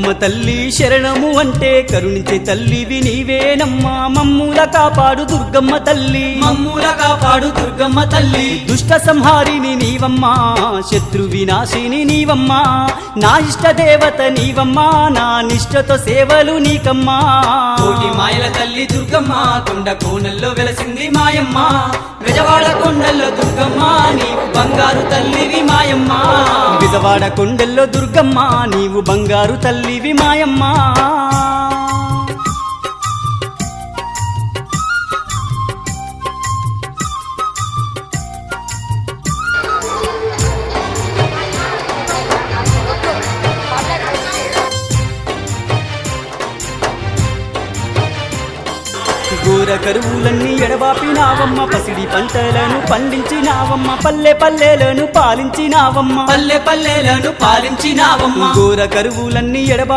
దుర్గమ్మ తల్లి శరణము అంటే కరుణించే తల్లివి నీవేనమ్మా మమ్ముల కాపాడు దుర్గమ్మ తల్లి మమ్ముల కాపాడు దుర్గమ్మ తల్లి దుష్ట సంహారిని నీవమ్మా శత్రు వినాశిని నీవమ్మా నా ఇష్ట దేవత నీవమ్మా నా నిష్టతో సేవలు నీకమ్మా కోటి మాయల తల్లి దుర్గమ్మ కొండ కోనల్లో వెలసింది మాయమ్మ విజవాడ కొండల్లో దుర్గమ్మ నీవు బంగారు తల్లివి మాయమ్మ విజవాడ కొండల్లో దుర్గమ్మ నీవు బంగారు తల్లివి మాయమ్మ ఘోర కరువులన్నీ ఎడబాపినావమ్మ పసిడి పంటలను పండించినావమ్మ పల్లె పల్లెలను పాలించినావమ్మ పల్లె పల్లెలను పాలించినావమ్మ ఘోర కరువులన్నీ